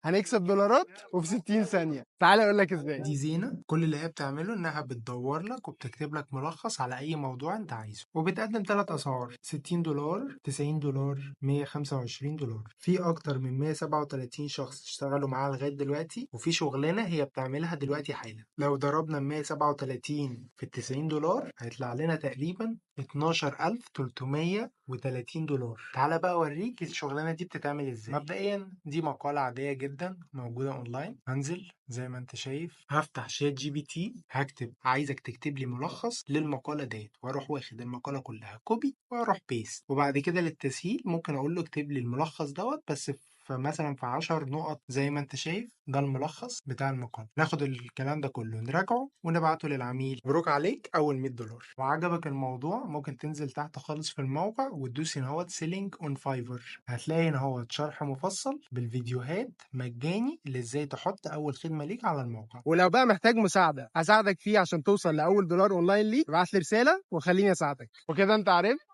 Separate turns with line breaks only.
هنكسب دولارات وفي 60 ثانية. تعالى اقول لك ازاي.
دي زينة كل اللي هي بتعمله انها بتدور لك وبتكتب لك ملخص على اي موضوع انت عايزه، وبتقدم 3 اسعار: $60، $90، $125. في اكتر من 137 شخص اشتغلوا معاها لغاية دلوقتي، وفي شغلانة هي بتعملها دلوقتي حالا. لو ضربنا 137 في $90 هيطلع لنا تقريبا $12,330. تعالى بقى اوريك الشغلانة دي بتتعمل ازاي. مبدئيا دي مقالة عادية جدا موجودة اونلاين. هنزل زي ما انت شايف، هفتح شات جي بي تي، هكتب عايزك تكتب لي ملخص للمقالة ديت، واروح واخد المقالة كلها كوبي واروح بيست. وبعد كده للتسهيل ممكن اقول له اكتب لي الملخص دوت بس فمثلا في 10 نقط زي ما انت شايف. ده الملخص بتاع المقال. ناخد الكلام ده كله نراجعه ونبعته للعميل. مبروك عليك اول $100. وعجبك الموضوع ممكن تنزل تحت خالص في الموقع وتدوس هنا هوت سيلينج اون فايفر. هتلاقي هنا هوت شرح مفصل بالفيديوهات مجاني ازاي تحط اول خدمة ليك على الموقع.
ولو بقى محتاج مساعدة هساعدك فيه عشان توصل لأول دولار أونلاين ليك، ابعت لي رسالة وخليني أساعدك. وكده أنت عرفت